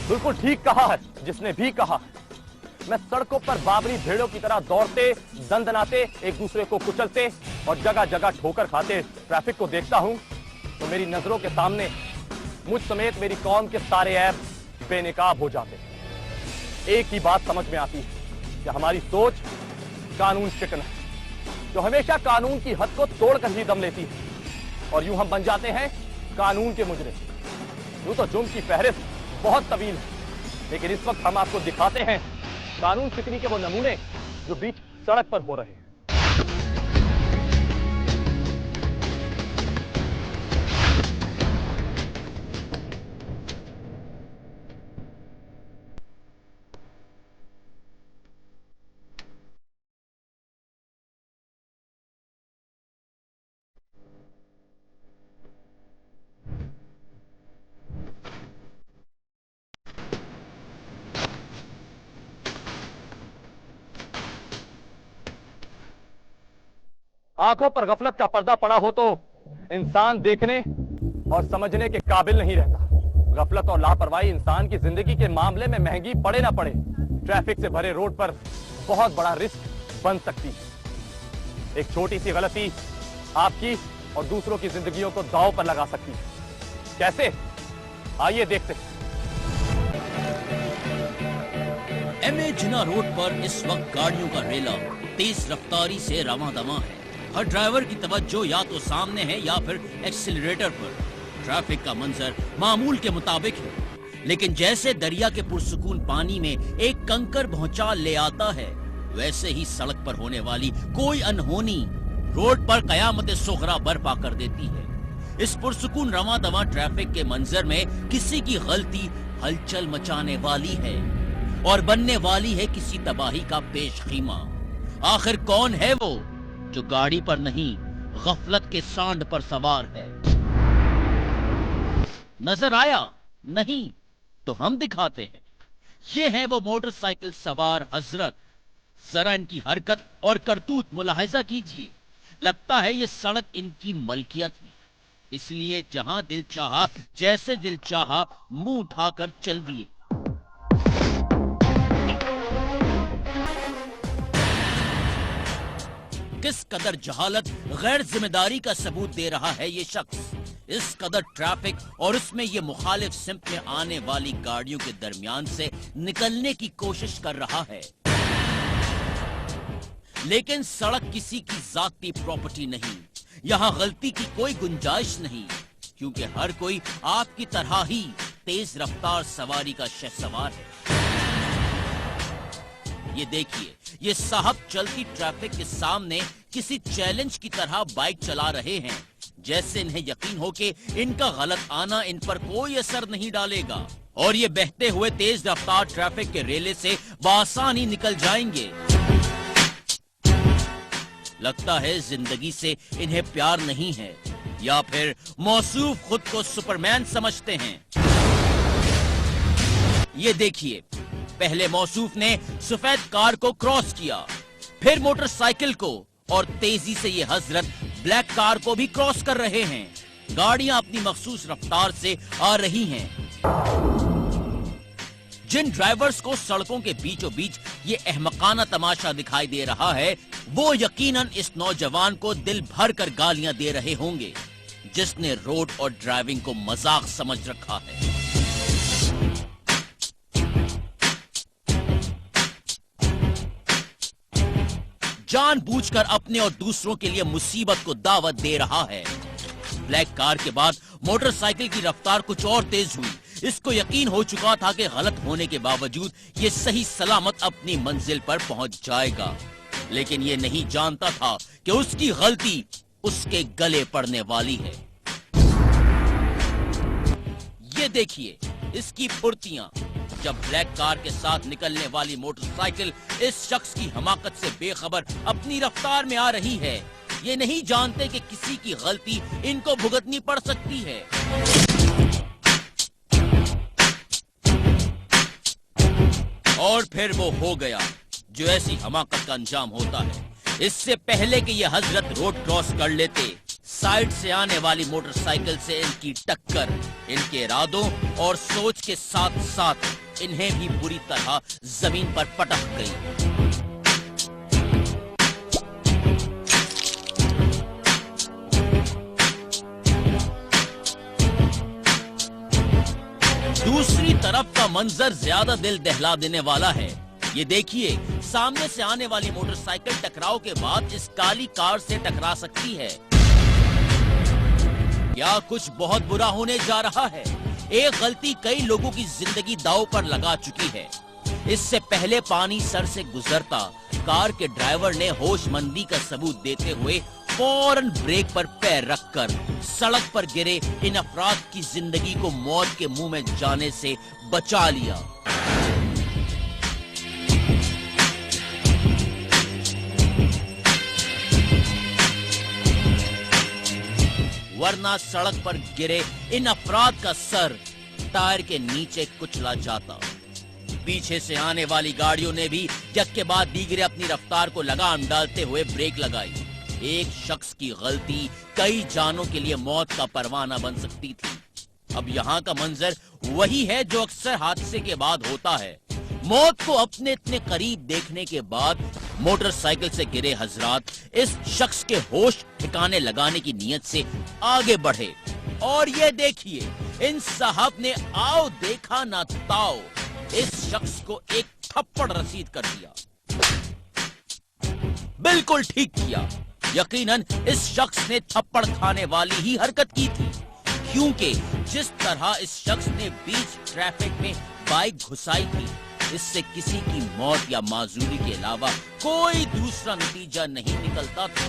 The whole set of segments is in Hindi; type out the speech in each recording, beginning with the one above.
बिल्कुल ठीक कहा है जिसने भी कहा। मैं सड़कों पर बाबरी भेड़ों की तरह दौड़ते, दंदनाते, एक दूसरे को कुचलते और जगह जगह ठोकर खाते ट्रैफिक को देखता हूं तो मेरी नजरों के सामने मुझ समेत मेरी कौम के सारे ऐब बेनकाब हो जाते। एक ही बात समझ में आती है कि हमारी सोच कानून शिकन है, जो हमेशा कानून की हद को तोड़कर ही दम लेती है, और यूं हम बन जाते हैं कानून के मुजरिम। यूं तो जुर्म की फहरिस्त बहुत तवील है, लेकिन इस वक्त हम आपको दिखाते हैं कानून शिकनी के वो नमूने जो बीच सड़क पर हो रहे हैं। आंखों पर गफलत का पर्दा पड़ा हो तो इंसान देखने और समझने के काबिल नहीं रहता। गफलत और लापरवाही इंसान की जिंदगी के मामले में महंगी पड़े ना पड़े, ट्रैफिक से भरे रोड पर बहुत बड़ा रिस्क बन सकती है। एक छोटी सी गलती आपकी और दूसरों की जिंदगियों को दांव पर लगा सकती है। कैसे? आइए देखते हैं। एमए जिना रोड पर इस वक्त गाड़ियों का रेला तेज रफ्तारी से रवां-दवां है। हर ड्राइवर की तवज्जो या तो सामने है या फिर एक्सीलरेटर पर। ट्रैफिक का मंजर मामूल के मुताबिक है, लेकिन जैसे दरिया के पुरसुकून पानी में एक कंकर भौचाल ले आता है, वैसे ही सड़क पर होने वाली कोई अनहोनी रोड पर कयामत सुगरा बर्पा कर देती है। इस पुरसुकून रवां-दवां ट्रैफिक के मंजर में किसी की गलती हलचल मचाने वाली है और बनने वाली है किसी तबाही का पेशखीमा। आखिर कौन है वो जो गाड़ी पर नहीं, गफलत के सांड पर सवार है? नजर आया? नहीं तो हम दिखाते हैं। ये है वो मोटरसाइकिल सवार हजरत। जरा इनकी हरकत और करतूत मुलाहिजा कीजिए। लगता है ये सड़क इनकी मलकियत है, इसलिए जहां दिल चाहा, जैसे दिल चाहा, मुंह उठाकर चल दिए। किस कदर जहालत, गैर जिम्मेदारी का सबूत दे रहा है ये शख्स। इस कदर ट्रैफिक और उसमें ये मुखालिफ सिम्त में आने वाली गाड़ियों के दरमियान से निकलने की कोशिश कर रहा है। लेकिन सड़क किसी की जाती प्रॉपर्टी नहीं, यहाँ गलती की कोई गुंजाइश नहीं, क्योंकि हर कोई आपकी तरह ही तेज रफ्तार सवारी का शहसवार है। ये देखिए, ये साहब चलती ट्रैफिक के सामने किसी चैलेंज की तरह बाइक चला रहे हैं, जैसे इन्हें यकीन हो कि इनका गलत आना इन पर कोई असर नहीं डालेगा और ये बहते हुए तेज रफ्तार ट्रैफिक के रेले से बआसानी निकल जाएंगे। लगता है जिंदगी से इन्हें प्यार नहीं है, या फिर मौसूफ खुद को सुपरमैन समझते हैं। ये देखिए, पहले मौसूफ ने सफेद कार को क्रॉस किया, फिर मोटरसाइकिल को, और तेजी से ये हजरत ब्लैक कार को भी क्रॉस कर रहे हैं। गाड़ियां अपनी मखसूस रफ्तार से आ रही हैं। जिन ड्राइवर्स को सड़कों के बीचों बीच ये अहमकाना तमाशा दिखाई दे रहा है, वो यकीनन इस नौजवान को दिल भर कर गालियां दे रहे होंगे, जिसने रोड और ड्राइविंग को मजाक समझ रखा है। जानबूझकर अपने और दूसरों के लिए मुसीबत को दावत दे रहा है। ब्लैक कार के बाद मोटरसाइकिल की रफ्तार कुछ और तेज हुई। इसको यकीन हो चुका था कि गलत होने के बावजूद ये सही सलामत अपनी मंजिल पर पहुंच जाएगा, लेकिन ये नहीं जानता था कि उसकी गलती उसके गले पड़ने वाली है। ये देखिए इसकी फुर्तियां, जब ब्लैक कार के साथ निकलने वाली मोटरसाइकिल इस शख्स की हमाकत से बेखबर अपनी रफ्तार में आ रही है। ये नहीं जानते कि किसी की गलती इनको भुगतनी पड़ सकती है। और फिर वो हो गया जो ऐसी हमाकत का अंजाम होता है। इससे पहले कि ये हजरत रोड क्रॉस कर लेते, साइड से आने वाली मोटरसाइकिल से इनकी टक्कर इनके इरादों और सोच के साथ साथ इन्हें भी बुरी तरह जमीन पर पटक गई। दूसरी तरफ का मंजर ज्यादा दिल दहला देने वाला है। ये देखिए, सामने से आने वाली मोटरसाइकिल टकराव के बाद इस काली कार से टकरा सकती है। क्या कुछ बहुत बुरा होने जा रहा है? एक गलती कई लोगों की जिंदगी दांव पर लगा चुकी है। इससे पहले पानी सर से गुजरता कार के ड्राइवर ने होशमंदी का सबूत देते हुए फौरन ब्रेक पर पैर रखकर सड़क पर गिरे इन अफराद की जिंदगी को मौत के मुंह में जाने से बचा लिया। वरना सड़क पर गिरे इन अफराद का सर टायर के नीचे कुचला जाता। पीछे से आने वाली गाड़ियों ने भी यक के बाद दीगरे अपनी रफ्तार को लगाम डालते हुए ब्रेक लगाई। एक शख्स की गलती कई जानों के लिए मौत का परवाना बन सकती थी। अब यहाँ का मंजर वही है जो अक्सर हादसे के बाद होता है। मौत को अपने इतने करीब देखने के बाद मोटरसाइकिल से गिरे हजरात इस शख्स के होश ठिकाने लगाने की नीयत से आगे बढ़े और ये देखिए, इन साहब ने आओ देखा ना ताओ इस शख्स को एक थप्पड़ रसीद कर दिया। बिल्कुल ठीक किया। यकीनन इस शख्स ने थप्पड़ खाने वाली ही हरकत की थी, क्योंकि जिस तरह इस शख्स ने बीच ट्रैफिक में बाइक घुसाई थी, इससे किसी की मौत या माजूरी के अलावा कोई दूसरा नतीजा नहीं निकलता था।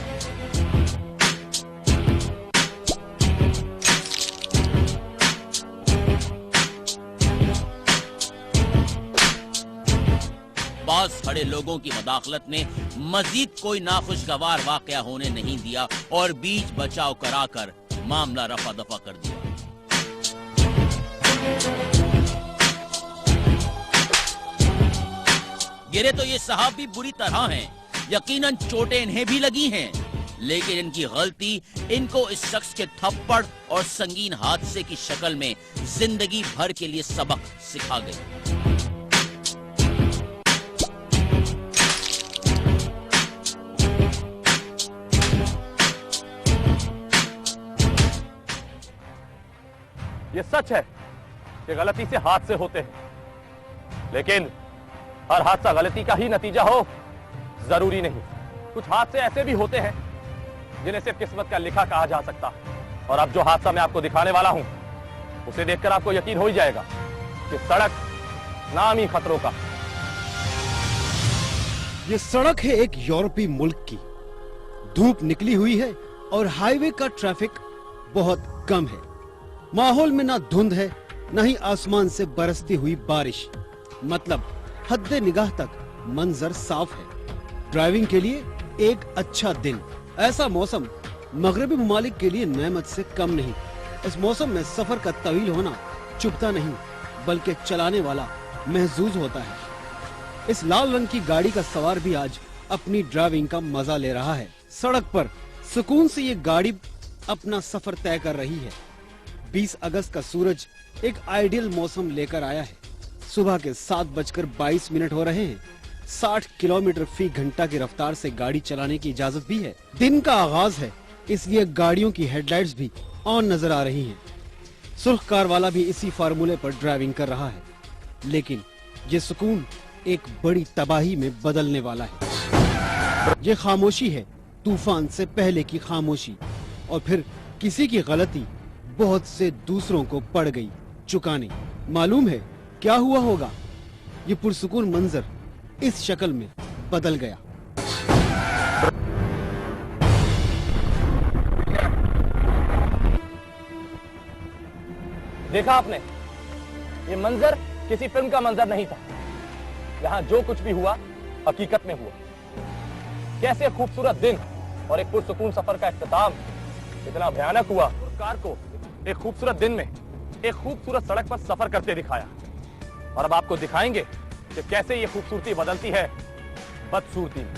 पास खड़े लोगों की मदाखलत ने मजीद कोई नाखुशगवार वाकया होने नहीं दिया और बीच बचाव कराकर मामला रफा दफा कर दिया। गिरे तो ये साहब भी बुरी तरह हैं, यकीनन चोटें इन्हें भी लगी हैं, लेकिन इनकी गलती इनको इस शख्स के थप्पड़ और संगीन हादसे की शक्ल में जिंदगी भर के लिए सबक सिखा गई। ये सच है कि गलती से हादसे होते हैं, लेकिन हर हादसा गलती का ही नतीजा हो जरूरी नहीं। कुछ हादसे ऐसे भी होते हैं जिन्हें सिर्फ किस्मत का लिखा कहा जा सकता है। और अब जो हादसा मैं आपको दिखाने वाला हूं, उसे देखकर आपको यकीन हो ही जाएगा कि सड़क नाम ही खतरों का। ये सड़क है एक यूरोपीय मुल्क की। धूप निकली हुई है और हाईवे का ट्रैफिक बहुत कम है। माहौल में ना धुंध है, ना ही आसमान से बरसती हुई बारिश। मतलब हद्दे निगाह तक मंजर साफ है। ड्राइविंग के लिए एक अच्छा दिन। ऐसा मौसम मगरबी ममालिक के लिए नेमत से कम नहीं। इस मौसम में सफर का तवील होना चुभता नहीं, बल्कि चलाने वाला महजूज होता है। इस लाल रंग की गाड़ी का सवार भी आज अपनी ड्राइविंग का मजा ले रहा है। सड़क पर सुकून से ये गाड़ी अपना सफर तय कर रही है। 20 अगस्त का सूरज एक आइडियल मौसम लेकर आया है। सुबह के 7:22 हो रहे हैं। 60 किलोमीटर फी घंटा की रफ्तार से गाड़ी चलाने की इजाजत भी है। दिन का आगाज है, इसलिए गाड़ियों की हेडलाइट्स भी ऑन नजर आ रही हैं। सुर्ख कार वाला भी इसी फार्मूले पर ड्राइविंग कर रहा है, लेकिन ये सुकून एक बड़ी तबाही में बदलने वाला है। ये खामोशी है तूफान से पहले की खामोशी, और फिर किसी की गलती बहुत से दूसरों को पड़ गई चुकाने। मालूम है क्या हुआ होगा? ये पुरसुकून मंजर इस शक्ल में बदल गया। देखा आपने, ये मंजर किसी फिल्म का मंजर नहीं था। यहाँ जो कुछ भी हुआ हकीकत में हुआ। कैसे खूबसूरत दिन और एक पुरसुकून सफर का इख्तिताम इतना भयानक हुआ। कार को एक खूबसूरत दिन में एक खूबसूरत सड़क पर सफर करते दिखाया, और अब आपको दिखाएंगे कि कैसे ये खूबसूरती बदलती है बदसूरती में।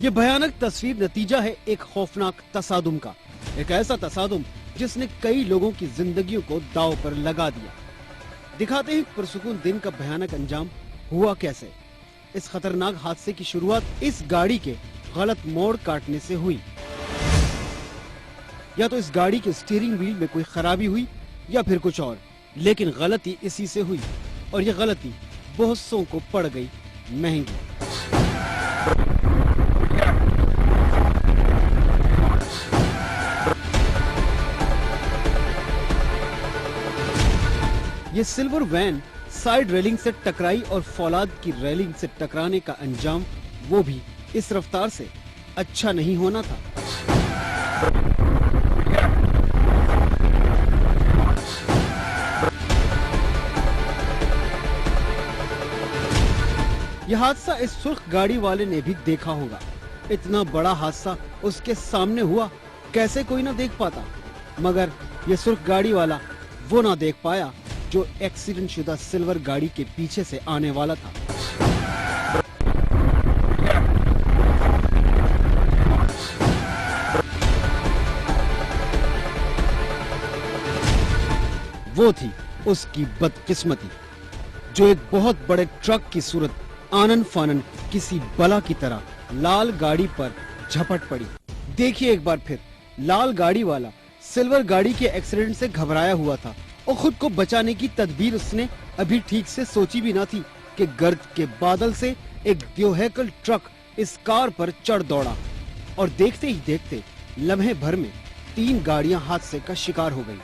ये भयानक तस्वीर नतीजा है एक खौफनाक तसादुम का। एक ऐसा तसादुम जिसने कई लोगों की जिंदगियों को दांव पर लगा दिया। दिखाते हैं पुरसुकून दिन का भयानक अंजाम हुआ कैसे। इस खतरनाक हादसे की शुरुआत इस गाड़ी के गलत मोड़ काटने से हुई। या तो इस गाड़ी के स्टीयरिंग व्हील में कोई खराबी हुई या फिर कुछ और, लेकिन गलती इसी से हुई और ये गलती बहुत सौ को पड़ गई महंगी। ये सिल्वर वैन साइड रेलिंग से टकराई और फौलाद की रेलिंग से टकराने का अंजाम वो भी इस रफ्तार से अच्छा नहीं होना था। यह हादसा इस सुर्ख गाड़ी वाले ने भी देखा होगा। इतना बड़ा हादसा उसके सामने हुआ, कैसे कोई ना देख पाता, मगर यह सुर्ख गाड़ी वाला वो ना देख पाया जो एक्सीडेंट शुदा सिल्वर गाड़ी के पीछे से आने वाला था। वो थी उसकी बदकिस्मती जो एक बहुत बड़े ट्रक की सूरत आनन फानन किसी बला की तरह लाल गाड़ी पर झपट पड़ी। देखिए एक बार फिर, लाल गाड़ी वाला सिल्वर गाड़ी के एक्सीडेंट से घबराया हुआ था और खुद को बचाने की तदबीर उसने अभी ठीक से सोची भी ना थी कि गर्द के बादल से एक द्योहैकल ट्रक इस कार पर चढ़ दौड़ा और देखते ही देखते लम्हे भर में 3 गाड़ियां हादसे का शिकार हो गई।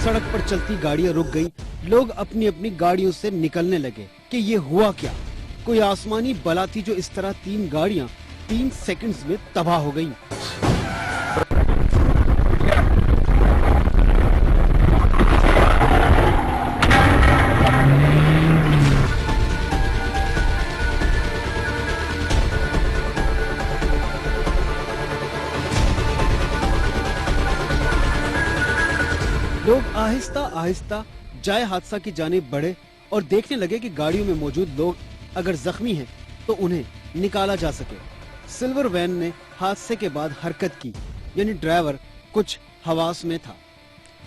सड़क पर चलती गाड़ियां रुक गई। लोग अपनी अपनी गाड़ियों से निकलने लगे कि ये हुआ क्या। कोई आसमानी बला थी जो इस तरह 3 गाड़ियां 3 सेकंड्स में तबाह हो गईं। लोग आहिस्ता आहिस्ता जाए हादसा की जानिब बढ़े और देखने लगे कि गाड़ियों में मौजूद लोग अगर जख्मी हैं तो उन्हें निकाला जा सके। सिल्वर वैन ने हादसे के बाद हरकत की, यानी ड्राइवर कुछ हवास में था।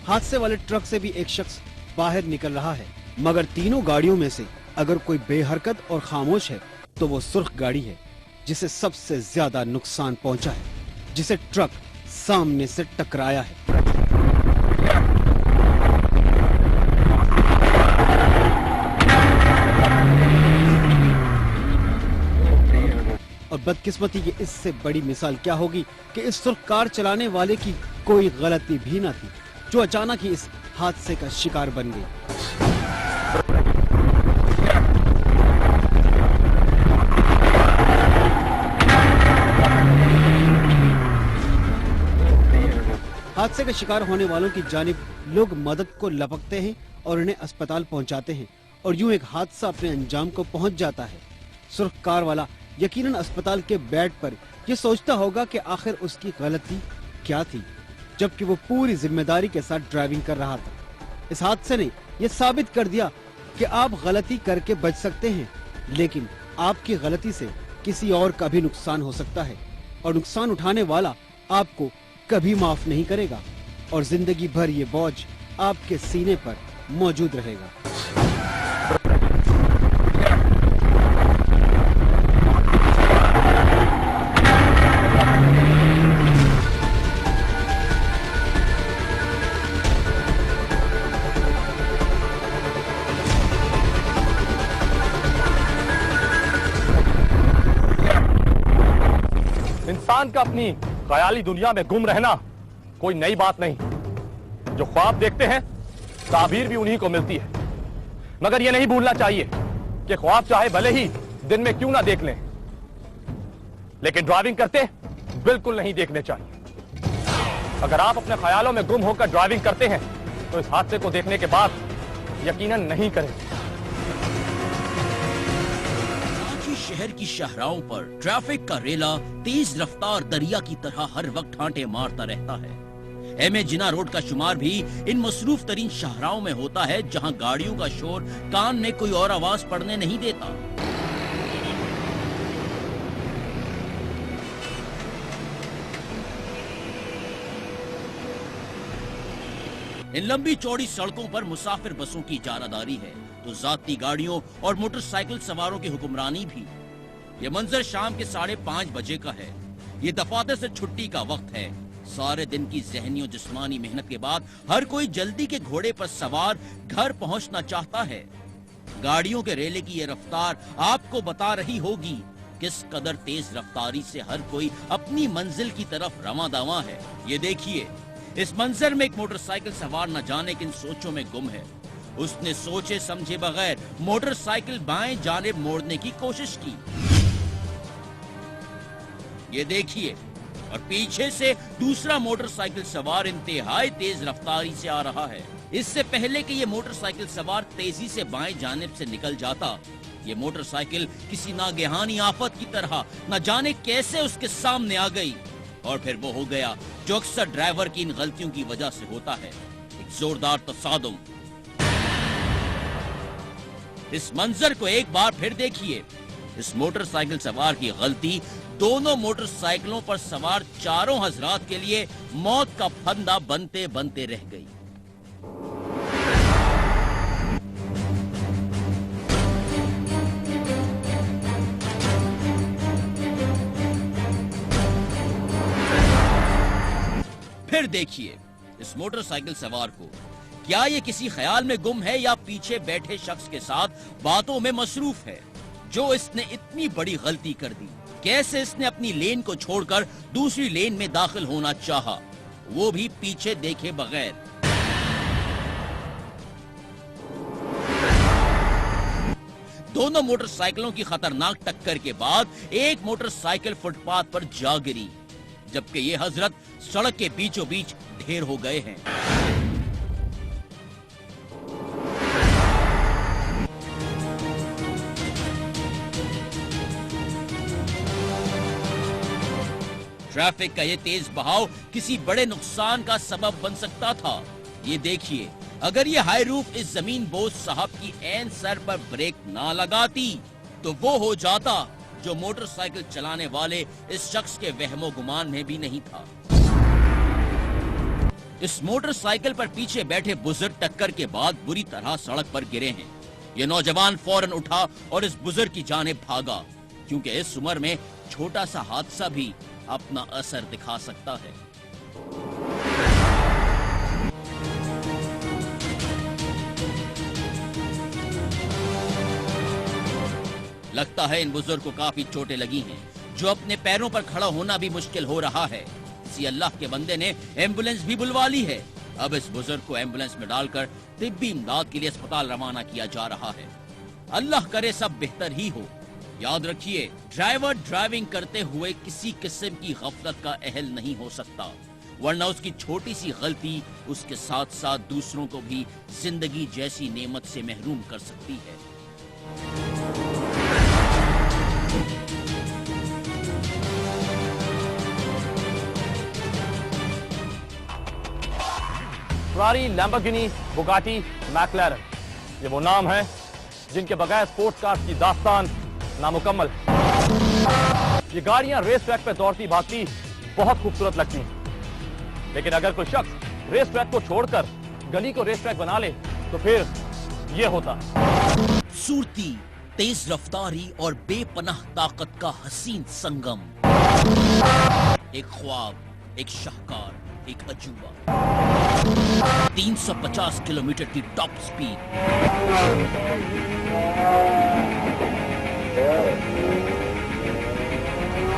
हादसे वाले ट्रक से भी एक शख्स बाहर निकल रहा है, मगर तीनों गाड़ियों में से अगर कोई बेहरकत और खामोश है तो वो सुर्ख गाड़ी है जिसे सबसे ज्यादा नुकसान पहुंचा है, जिसे ट्रक सामने से टकराया है। और बदकिस्मती की इससे बड़ी मिसाल क्या होगी कि इस सुर्ख कार चलाने वाले की कोई गलती भी न थी, जो अचानक ही इस हादसे का शिकार बन गई। हादसे का शिकार होने वालों की जानिब लोग मदद को लपकते हैं और उन्हें अस्पताल पहुंचाते हैं और यूं एक हादसा अपने अंजाम को पहुंच जाता है। सुर्ख कार वाला यकीनन अस्पताल के बेड पर ये सोचता होगा कि आखिर उसकी गलती क्या थी, जबकि वो पूरी जिम्मेदारी के साथ ड्राइविंग कर रहा था। इस हादसे ने यह साबित कर दिया कि आप गलती करके बच सकते हैं, लेकिन आपकी गलती से किसी और का भी नुकसान हो सकता है और नुकसान उठाने वाला आपको कभी माफ नहीं करेगा और जिंदगी भर ये बोझ आपके सीने पर मौजूद रहेगा। इंसान का अपनी ख्याली दुनिया में गुम रहना कोई नई बात नहीं। जो ख्वाब देखते हैं ताबीर भी उन्हीं को मिलती है, मगर यह नहीं भूलना चाहिए कि ख्वाब चाहे भले ही दिन में क्यों ना देख लें, लेकिन ड्राइविंग करते बिल्कुल नहीं देखने चाहिए। अगर आप अपने ख्यालों में गुम होकर ड्राइविंग करते हैं तो इस हादसे को देखने के बाद यकीनन नहीं करें। शहर की शाहराहों पर ट्रैफिक का रेला तेज रफ्तार दरिया की तरह हर वक्त ठांटे मारता रहता है। एमए जिना रोड का शुमार भी इन मसरूफ तरीन शाहराहों में होता है जहां गाड़ियों का शोर कान में कोई और आवाज पड़ने नहीं देता। इन लंबी चौड़ी सड़कों पर मुसाफिर बसों की जारादारी है तो जाती गाड़ियों और मोटरसाइकिल सवारों की हुक्मरानी भी। ये मंजर शाम के 5:30 बजे का है। ये दफातर से छुट्टी का वक्त है। सारे दिन की ज़हनी और जिस्मानी मेहनत के बाद हर कोई जल्दी के घोड़े पर सवार घर पहुंचना चाहता है। गाड़ियों के रेले की ये रफ्तार आपको बता रही होगी किस कदर तेज रफ्तारी से हर कोई अपनी मंजिल की तरफ रवां-दवां है। ये देखिए, इस मंजर में एक मोटरसाइकिल सवार न जाने किन सोचों में गुम है। उसने सोचे समझे बगैर मोटरसाइकिल बाएं जानिब मोड़ने की कोशिश की। ये देखिए, और पीछे से दूसरा मोटरसाइकिल सवार इंतहाई तेज रफ्तारी से आ रहा है। इससे पहले कि ये मोटरसाइकिल सवार तेजी से बाएं जानिब से निकल जाता, ये मोटरसाइकिल किसी नागहानी आफत की तरह न जाने कैसे उसके सामने आ गई और फिर वो हो गया जो अक्सर ड्राइवर की इन गलतियों की वजह से होता है, एक जोरदार तसादुम। इस मंजर को एक बार फिर देखिए। इस मोटरसाइकिल सवार की गलती दोनों मोटरसाइकिलों पर सवार चारों हजरात के लिए मौत का फंदा बनते बनते रह गई। फिर देखिए इस मोटरसाइकिल सवार को, क्या ये किसी ख्याल में गुम है या पीछे बैठे शख्स के साथ बातों में मसरूफ है जो इसने इतनी बड़ी गलती कर दी। कैसे इसने अपनी लेन को छोड़कर दूसरी लेन में दाखिल होना चाहा, वो भी पीछे देखे बगैर। दोनों मोटरसाइकिलों की खतरनाक टक्कर के बाद एक मोटरसाइकिल फुटपाथ पर जा गिरी, जबकि ये हजरत सड़क के बीचों बीच ढेर हो गए हैं। ट्रैफिक का ये तेज बहाव किसी बड़े नुकसान का सबब बन सकता था। ये देखिए, अगर ये हाई रूफ इस जमीन बोझ साहब की ऐन सर पर ब्रेक ना लगाती तो वो हो जाता जो मोटरसाइकिल चलाने वाले इस शख्स के वहमो गुमान में भी नहीं था। इस मोटरसाइकिल पर पीछे बैठे बुजुर्ग टक्कर के बाद बुरी तरह सड़क पर गिरे हैं। ये नौजवान फौरन उठा और इस बुजुर्ग की जानिब भागा, क्योंकि इस उम्र में छोटा सा हादसा भी अपना असर दिखा सकता है। लगता है इन बुजुर्ग को काफी चोटें लगी हैं, जो अपने पैरों पर खड़ा होना भी मुश्किल हो रहा है। किसी अल्लाह के बंदे ने एम्बुलेंस भी बुलवा ली है। अब इस बुजुर्ग को एम्बुलेंस में डालकर तिब्बी इमदाद के लिए अस्पताल रवाना किया जा रहा है। अल्लाह करे सब बेहतर ही हो। याद रखिए, ड्राइवर ड्राइविंग करते हुए किसी किस्म की गफलत का अहल नहीं हो सकता, वरना उसकी छोटी सी गलती उसके साथ साथ दूसरों को भी जिंदगी जैसी नेमत से महरूम कर सकती है। फरारी, लैम्बोर्गिनी, बुगाटी, मैक्लारन, ये वो नाम हैं जिनके बगैर स्पोर्ट्स कार्स की दास्तान नामुकम्मल है। ये गाड़ियां रेस ट्रैक पे दौड़ती भागती बहुत खूबसूरत लगती हैं, लेकिन अगर कोई शख्स रेस ट्रैक को छोड़कर गली को रेस ट्रैक बना ले तो फिर ये होता। सूरती, तेज रफ्तारी और बेपनाह ताकत का हसीन संगम। एक ख्वाब, एक शाहकार, एक अजूबा। 350 किलोमीटर की top speed,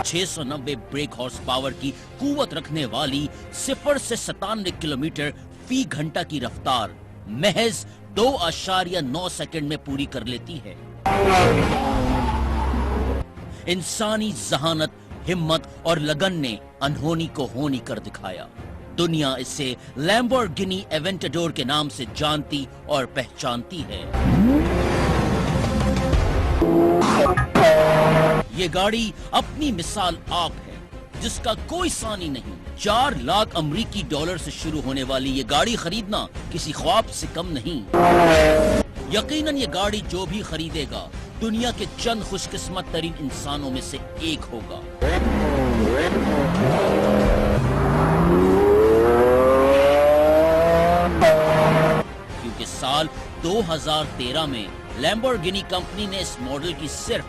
690 break horse power की कुवत रखने वाली 0 से 97 किलोमीटर फी घंटा की रफ्तार महज 2.9 सेकंड में पूरी कर लेती है। इंसानी जहानत, हिम्मत और लगन ने अनहोनी को होनी कर दिखाया। दुनिया इसे लैम्बोर्गिनी एवेंटाडोर के नाम से जानती और पहचानती है। ये गाड़ी अपनी मिसाल आप है। जिसका कोई सानी नहीं। 4 लाख अमरीकी डॉलर से शुरू होने वाली ये गाड़ी खरीदना किसी ख्वाब से कम नहीं। यकीनन ये गाड़ी जो भी खरीदेगा दुनिया के चंद खुशकिस्मत तरीन इंसानों में से एक होगा। क्योंकि साल 2013 में लैम्बोर्गिनी कंपनी ने इस मॉडल की सिर्फ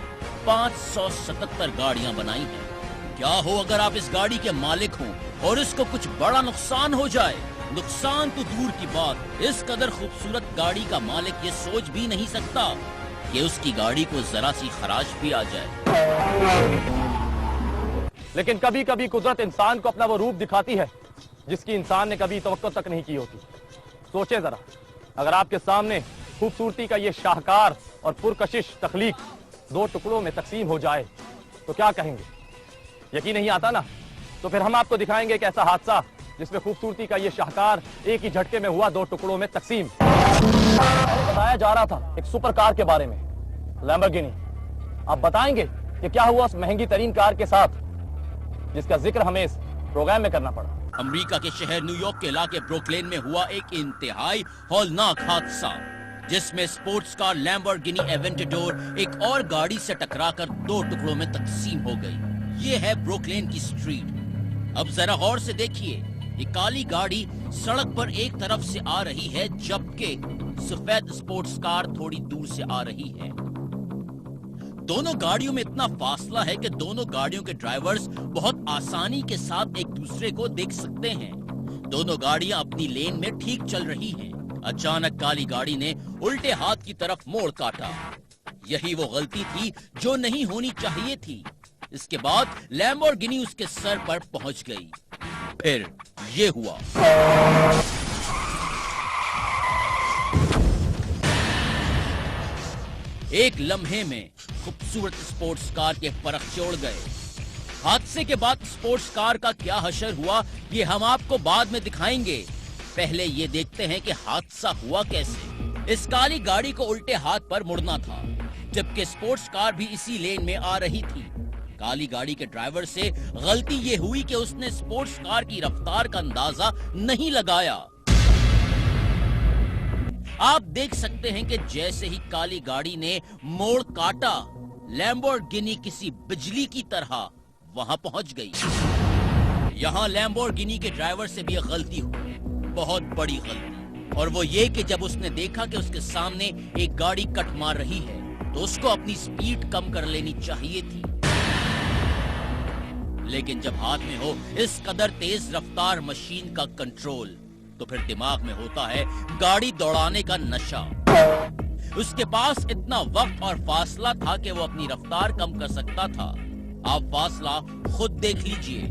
577 गाड़ियां बनाई हैं। क्या हो अगर आप इस गाड़ी के मालिक हों और इसको कुछ बड़ा नुकसान हो जाए। नुकसान तो दूर की बात, इस कदर खूबसूरत गाड़ी का मालिक ये सोच भी नहीं सकता कि उसकी गाड़ी को जरा सी खराश भी आ जाए। लेकिन कभी कभी कुदरत इंसान को अपना वो रूप दिखाती है जिसकी इंसान ने कभी तवक्को तक नहीं की होती। सोचे जरा, अगर आपके सामने खूबसूरती का ये शाहकार और पुरकशिश तख्लीक 2 टुकड़ों में तकसीम हो जाए तो क्या कहेंगे? यकीन नहीं आता ना? तो फिर हम आपको दिखाएंगे एक ऐसा हादसा जिसमें खूबसूरती का ये शाहकार एक ही झटके में हुआ 2 टुकड़ों में तकसीम। बताया जा रहा था एक सुपर कार के बारे में, लैम्बोर्गिनी। आप बताएंगे कि क्या हुआ उस महंगी तरीन कार के साथ जिसका जिक्र हमें इस प्रोग्राम में करना पड़ा। अमेरिका के शहर न्यूयॉर्क के इलाके ब्रुकलिन में हुआ एक इंतहाई हौलनाक हादसा जिसमें स्पोर्ट्स कार लैम्बोर्गिनी एवेंटाडोर एक और गाड़ी से टकराकर 2 टुकड़ों में तकसीम हो गई। ये है ब्रुकलिन की स्ट्रीट। अब जरा गौर से देखिए, ये काली गाड़ी सड़क पर एक तरफ से आ रही है जबकि सफेद स्पोर्ट्स कार थोड़ी दूर से आ रही है। दोनों गाड़ियों में इतना फासला है कि दोनों गाड़ियों के ड्राइवर्स बहुत आसानी के साथ एक दूसरे को देख सकते हैं। दोनों गाड़ियां अपनी लेन में ठीक चल रही हैं। अचानक काली गाड़ी ने उल्टे हाथ की तरफ मोड़ काटा। यही वो गलती थी जो नहीं होनी चाहिए थी। इसके बाद लैम्बोर्गिनी उसके सर पर पहुंच गई। फिर ये हुआ। एक लम्हे में खूबसूरत स्पोर्ट्स कार के परख चोड़ गए। हादसे के बाद स्पोर्ट्स कार का क्या हशर हुआ ये हम आपको बाद में दिखाएंगे। पहले ये देखते हैं कि हादसा हुआ कैसे। इस काली गाड़ी को उल्टे हाथ पर मुड़ना था जबकि स्पोर्ट्स कार भी इसी लेन में आ रही थी। काली गाड़ी के ड्राइवर से गलती ये हुई कि उसने स्पोर्ट्स कार की रफ्तार का अंदाजा नहीं लगाया। आप देख सकते हैं कि जैसे ही काली गाड़ी ने मोड़ काटा, लैम्बोर्गिनी किसी बिजली की तरह वहां पहुंच गई। यहां लैम्बोर्गिनी के ड्राइवर से भी एक गलती हुई, बहुत बड़ी गलती, और वो ये कि जब उसने देखा कि उसके सामने एक गाड़ी कट मार रही है तो उसको अपनी स्पीड कम कर लेनी चाहिए थी। लेकिन जब हाथ में हो इस कदर तेज रफ्तार मशीन का कंट्रोल तो फिर दिमाग में होता है गाड़ी दौड़ाने का नशा। उसके पास इतना वक्त और फासला था कि वो अपनी रफ्तार कम कर सकता था। आप फासला खुद देख लीजिए।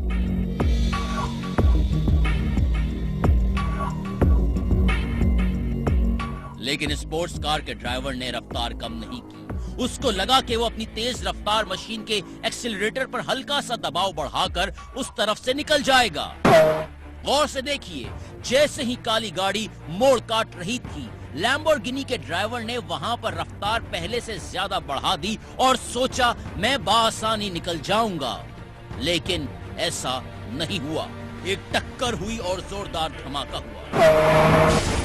लेकिन स्पोर्ट्स कार के ड्राइवर ने रफ्तार कम नहीं की। उसको लगा कि वो अपनी तेज रफ्तार मशीन के एक्सीलरेटर पर हल्का सा दबाव बढ़ाकर उस तरफ से निकल जाएगा। गौर से देखिए, जैसे ही काली गाड़ी मोड़ काट रही थी, लैम्बोर्गिनी के ड्राइवर ने वहां पर रफ्तार पहले से ज्यादा बढ़ा दी और सोचा मैं बासानी निकल जाऊंगा। लेकिन ऐसा नहीं हुआ। एक टक्कर हुई और जोरदार धमाका हुआ।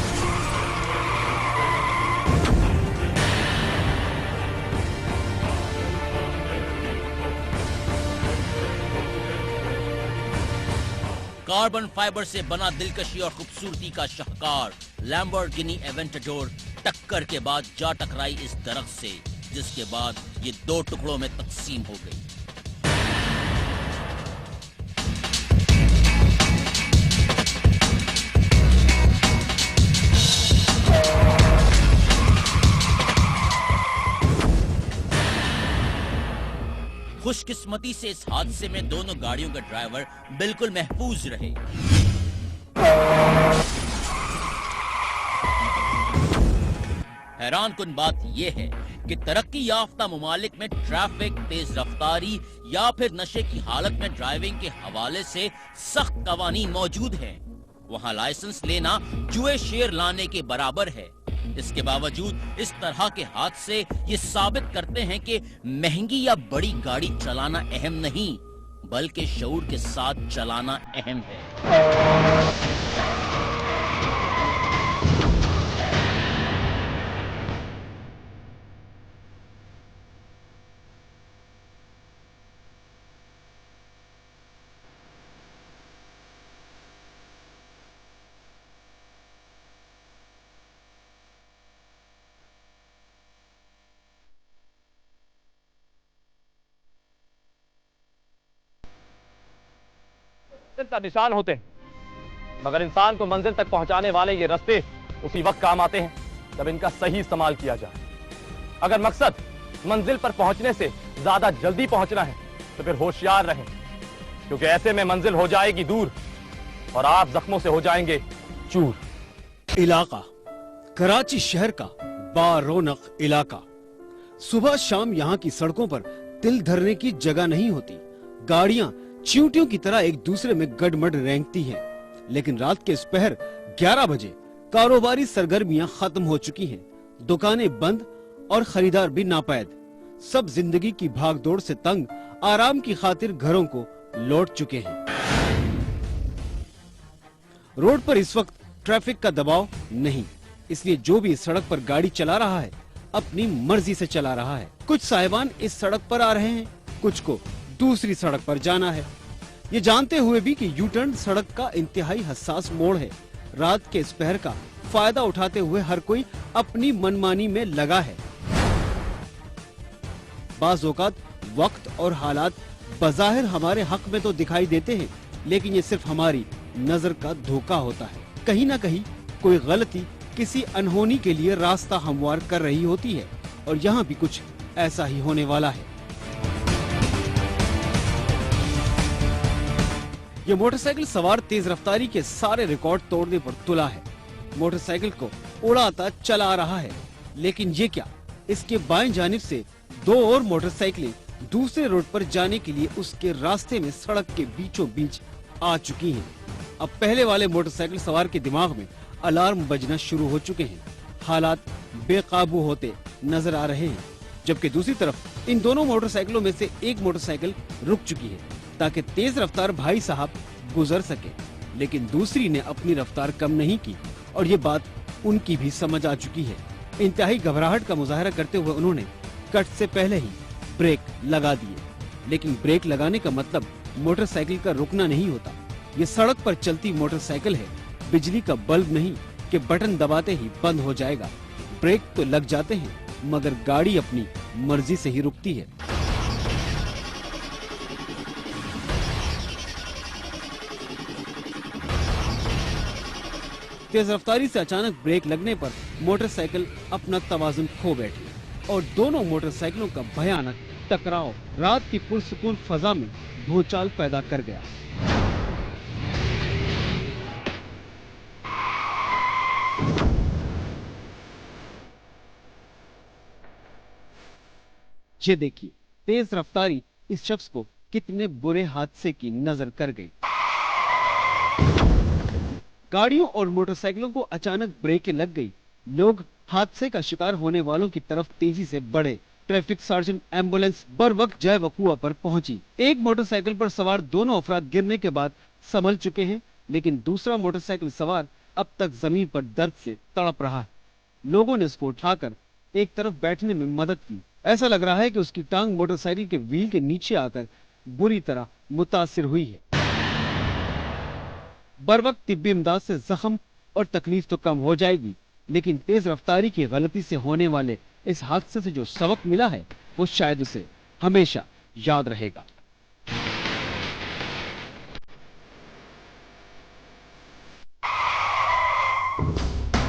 कार्बन फाइबर से बना दिलकशी और खूबसूरती का शाहकार लैम्बोर्गिनी एवेंटाडोर टक्कर के बाद जा टकराई इस दरख्त से, जिसके बाद ये 2 टुकड़ों में तकसीम हो गई। खुशकिस्मती से इस हादसे में दोनों गाड़ियों के ड्राइवर बिल्कुल महफूज रहे। हैरानकुन बात यह है कि तरक्की याफ्ता मुमालिक में ट्रैफिक, तेज रफ्तारी या फिर नशे की हालत में ड्राइविंग के हवाले से सख्त कवानीन मौजूद हैं। वहां लाइसेंस लेना जुए शेर लाने के बराबर है। इसके बावजूद इस तरह के हादसे ये साबित करते हैं कि महंगी या बड़ी गाड़ी चलाना अहम नहीं, बल्कि शऊर के साथ चलाना अहम है। मंजिल का निशान होते हैं, मगर इंसान को मंजिल तक पहुंचाने वाले ये रास्ते उसी वक्त काम आते हैं जब इनका सही इस्तेमाल किया जाए। अगर मकसद मंजिल पर पहुंचने से ज्यादा जल्दी पहुंचना है तो फिर होशियार रहें, क्योंकि ऐसे में मंजिल हो जाएगी दूर और आप जख्मों से हो जाएंगे चूर। इलाका कराची शहर का बारौनक इलाका। सुबह शाम यहाँ की सड़कों पर तिल धरने की जगह नहीं होती। गाड़ियां चींटियों की तरह एक दूसरे में गडमड रेंगती हैं। लेकिन रात के इस पहर 11 बजे कारोबारी सरगर्मियां खत्म हो चुकी हैं। दुकानें बंद और खरीदार भी नापैद। सब जिंदगी की भागदौड़ से तंग आराम की खातिर घरों को लौट चुके हैं। रोड पर इस वक्त ट्रैफिक का दबाव नहीं, इसलिए जो भी इस सड़क पर गाड़ी चला रहा है अपनी मर्जी से चला रहा है। कुछ साहिबान इस सड़क पर आ रहे हैं, कुछ को दूसरी सड़क पर जाना है, ये जानते हुए भी कि यू टर्न सड़क का इंतहाई हसास मोड़ है। रात के इस पहर का फायदा उठाते हुए हर कोई अपनी मनमानी में लगा है। बाज़ औक़ात वक्त और हालात बज़ाहिर हमारे हक में तो दिखाई देते हैं, लेकिन ये सिर्फ हमारी नजर का धोखा होता है। कहीं ना कहीं कोई गलती किसी अनहोनी के लिए रास्ता हमवार कर रही होती है, और यहाँ भी कुछ ऐसा ही होने वाला है। ये मोटरसाइकिल सवार तेज रफ्तारी के सारे रिकॉर्ड तोड़ने पर तुला है। मोटरसाइकिल को उड़ाता चला आ रहा है, लेकिन ये क्या, इसके बाएं जानिब से दो और मोटरसाइकिलें दूसरे रोड पर जाने के लिए उसके रास्ते में सड़क के बीचों बीच आ चुकी हैं। अब पहले वाले मोटरसाइकिल सवार के दिमाग में अलार्म बजना शुरू हो चुके हैं। हालात बेकाबू होते नजर आ रहे हैं, जबकि दूसरी तरफ इन दोनों मोटरसाइकिलों में से एक मोटरसाइकिल रुक चुकी है ताकि तेज रफ्तार भाई साहब गुजर सके, लेकिन दूसरी ने अपनी रफ्तार कम नहीं की और ये बात उनकी भी समझ आ चुकी है। इंतहाई घबराहट का मुजाहरा करते हुए उन्होंने कट से पहले ही ब्रेक लगा दिए, लेकिन ब्रेक लगाने का मतलब मोटरसाइकिल का रुकना नहीं होता। ये सड़क पर चलती मोटरसाइकिल है, बिजली का बल्ब नहीं कि बटन दबाते ही बंद हो जाएगा। ब्रेक तो लग जाते हैं, मगर गाड़ी अपनी मर्जी से ही रुकती है। तेज रफ्तारी से अचानक ब्रेक लगने पर मोटरसाइकिल अपना तवाजुन खो बैठी और दोनों मोटरसाइकिलों का भयानक टकराव रात की पुरसुकून फजा में भूचाल पैदा कर गया। ये देखिए, तेज रफ्तारी इस शख्स को कितने बुरे हादसे की नजर कर गई। गाड़ियों और मोटरसाइकिलों को अचानक ब्रेकें लग गई। लोग हादसे का शिकार होने वालों की तरफ तेजी से बढ़े। ट्रैफिक सार्जेंट एम्बुलेंस बर वक्त जय वकुआ पर पहुंची। एक मोटरसाइकिल पर सवार दोनों अफराद गिरने के बाद संभल चुके हैं, लेकिन दूसरा मोटरसाइकिल सवार अब तक जमीन पर दर्द से तड़प रहा है। लोगों ने उसको उठाकर एक तरफ बैठने में मदद की। ऐसा लग रहा है कि उसकी टांग मोटरसाइकिल के व्हील के नीचे आकर बुरी तरह मुतासिर हुई है। बर वक्त तिब्बी इमदाद से जख्म और तकलीफ तो कम हो जाएगी, लेकिन तेज रफ्तारी की गलती से होने वाले इस हादसे से जो सबक मिला है वो शायद उसे हमेशा याद रहेगा।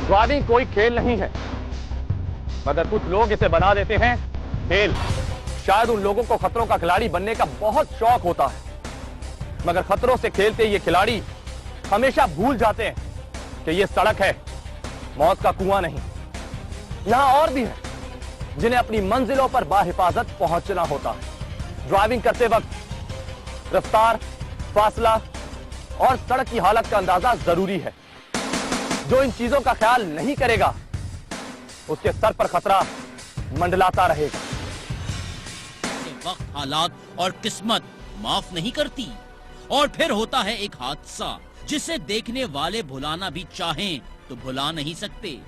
ड्राइविंग कोई खेल नहीं है, मगर कुछ लोग इसे बना देते हैं खेल। शायद उन लोगों को खतरों का खिलाड़ी बनने का बहुत शौक होता है, मगर खतरों से खेलते ये खिलाड़ी हमेशा भूल जाते हैं कि ये सड़क है, मौत का कुआं नहीं। यहां और भी है जिन्हें अपनी मंजिलों पर बाहिफाजत पहुंचना होता है। ड्राइविंग करते वक्त रफ्तार, फासला और सड़क की हालत का अंदाजा जरूरी है। जो इन चीजों का ख्याल नहीं करेगा उसके सर पर खतरा मंडलाता रहेगा। वक्त, हालात और किस्मत माफ नहीं करती। और फिर होता है एक हादसा जिसे देखने वाले भुलाना भी चाहें तो भुला नहीं सकते।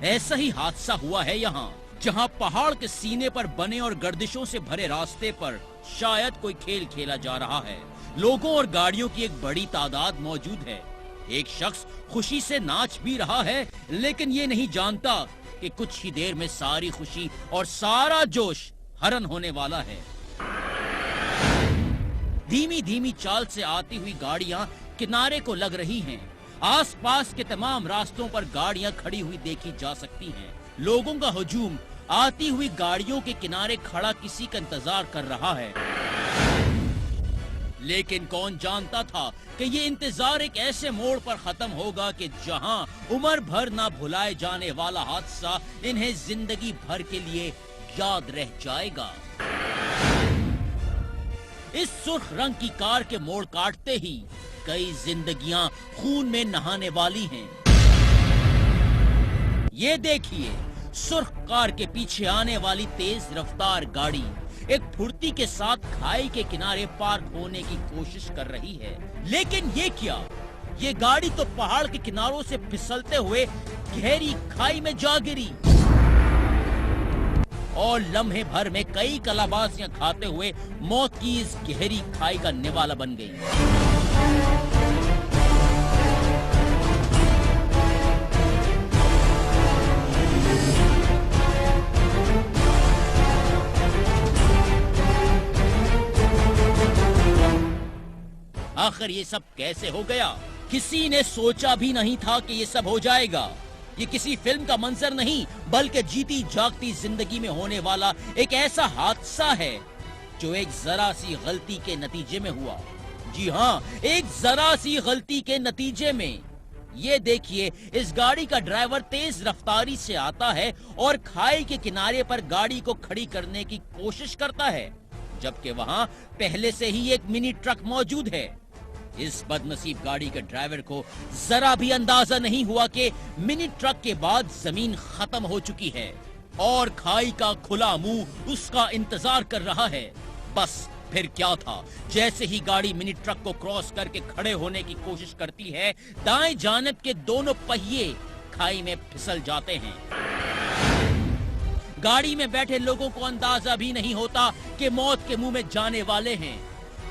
ऐसा ही हादसा हुआ है यहाँ, जहाँ पहाड़ के सीने पर बने और गर्दिशों से भरे रास्ते पर शायद कोई खेल खेला जा रहा है। लोगों और गाड़ियों की एक बड़ी तादाद मौजूद है। एक शख्स खुशी से नाच भी रहा है, लेकिन ये नहीं जानता कि कुछ ही देर में सारी खुशी और सारा जोश हरण होने वाला है। धीमी धीमी चाल से आती हुई गाड़ियां किनारे को लग रही हैं। आसपास के तमाम रास्तों पर गाड़ियां खड़ी हुई देखी जा सकती हैं। लोगों का हुजूम आती हुई गाड़ियों के किनारे खड़ा किसी का इंतजार कर रहा है। लेकिन कौन जानता था कि ये इंतजार एक ऐसे मोड़ पर खत्म होगा कि जहां उम्र भर ना भुलाए जाने वाला हादसा इन्हें जिंदगी भर के लिए याद रह जाएगा। इस सुर्ख रंग की कार के मोड़ काटते ही कई जिंदगियां खून में नहाने वाली हैं। ये देखिए, सुर्ख कार के पीछे आने वाली तेज रफ्तार गाड़ी एक फुर्ती के साथ खाई के किनारे पार्क होने की कोशिश कर रही है। लेकिन ये क्या, ये गाड़ी तो पहाड़ के किनारों से फिसलते हुए गहरी खाई में जा गिरी और लम्हे भर में कई कलाबाजियां खाते हुए मौत की इस गहरी खाई का निवाला बन गई। आखिर ये सब कैसे हो गया? किसी ने सोचा भी नहीं था कि ये सब हो जाएगा। ये किसी फिल्म का मंजर नहीं, बल्कि जीती जागती जिंदगी में होने वाला एक ऐसा हादसा है जो एक जरा सी गलती के नतीजे में हुआ। जी हाँ, एक जरा सी गलती के नतीजे में। ये देखिए, इस गाड़ी का ड्राइवर तेज रफ्तारी से आता है और खाई के किनारे पर गाड़ी को खड़ी करने की कोशिश करता है, जबकि वहाँ पहले से ही एक मिनी ट्रक मौजूद है। इस बदनसीब गाड़ी के ड्राइवर को जरा भी अंदाजा नहीं हुआ कि मिनी ट्रक के बाद जमीन खत्म हो चुकी है और खाई का खुला मुंह उसका इंतजार कर रहा है। बस फिर क्या था, जैसे ही गाड़ी मिनी ट्रक को क्रॉस करके खड़े होने की कोशिश करती है, दाएं जानिब के दोनों पहिए खाई में फिसल जाते हैं। गाड़ी में बैठे लोगों को अंदाजा भी नहीं होता कि मौत के मुंह में जाने वाले हैं।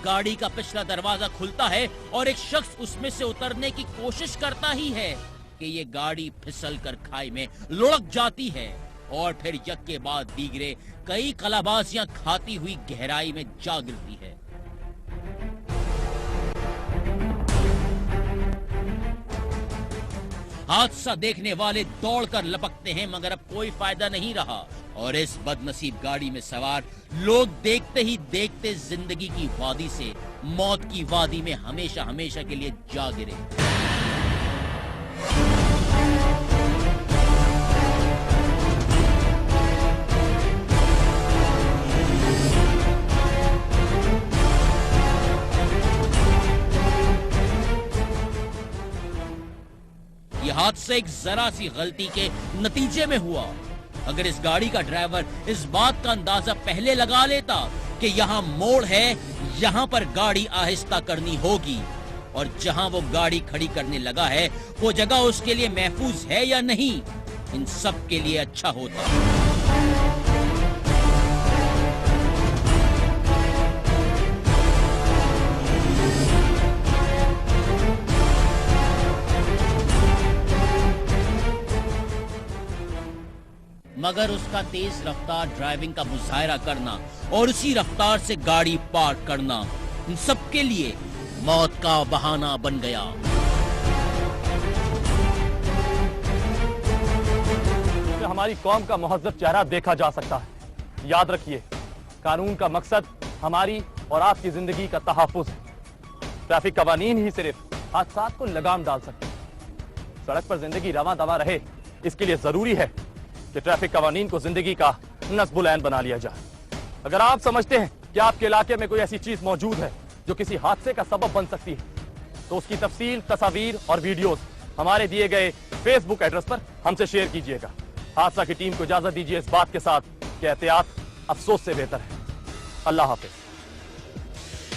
गाड़ी का पिछला दरवाजा खुलता है और एक शख्स उसमें से उतरने की कोशिश करता ही है कि ये गाड़ी फिसल कर खाई में लुढ़क जाती है और फिर यक के बाद दीगरे कई कलाबाजियां खाती हुई गहराई में जा गिरती है। हादसा देखने वाले दौड़कर लपकते हैं, मगर अब कोई फायदा नहीं रहा और इस बदनसीब गाड़ी में सवार लोग देखते ही देखते जिंदगी की वादी से मौत की वादी में हमेशा हमेशा के लिए जा गिरे। यह हादसा एक जरा सी गलती के नतीजे में हुआ। अगर इस गाड़ी का ड्राइवर इस बात का अंदाजा पहले लगा लेता कि यहाँ मोड़ है, यहाँ पर गाड़ी आहिस्ता करनी होगी और जहाँ वो गाड़ी खड़ी करने लगा है वो जगह उसके लिए महफूज है या नहीं, इन सब के लिए अच्छा होता। मगर उसका तेज रफ्तार ड्राइविंग का मुजाहिरा करना और उसी रफ्तार से गाड़ी पार करना इन सबके लिए मौत का बहाना बन गया। हमारी कौम का मुहज्जब चेहरा देखा जा सकता है। याद रखिए, कानून का मकसद हमारी और आपकी जिंदगी का तहफ्फुज़ है। ट्रैफिक कवानीन ही सिर्फ हादसात को लगाम डाल सकते हैं। सड़क पर जिंदगी रवां दवा रहे, इसके लिए जरूरी है कि ट्रैफिक कवानीन को जिंदगी का नस्बुल-ऐन बना लिया जाए। अगर आप समझते हैं कि आपके इलाके में कोई ऐसी चीज मौजूद है जो किसी हादसे का सबब बन सकती है, तो उसकी तफसील, तस्वीर और वीडियोस हमारे दिए गए फेसबुक एड्रेस पर हमसे शेयर कीजिएगा। हादसा की टीम को इजाजत दीजिए इस बात के साथ कि एहतियात अफसोस से बेहतर है। अल्लाह हाफिज।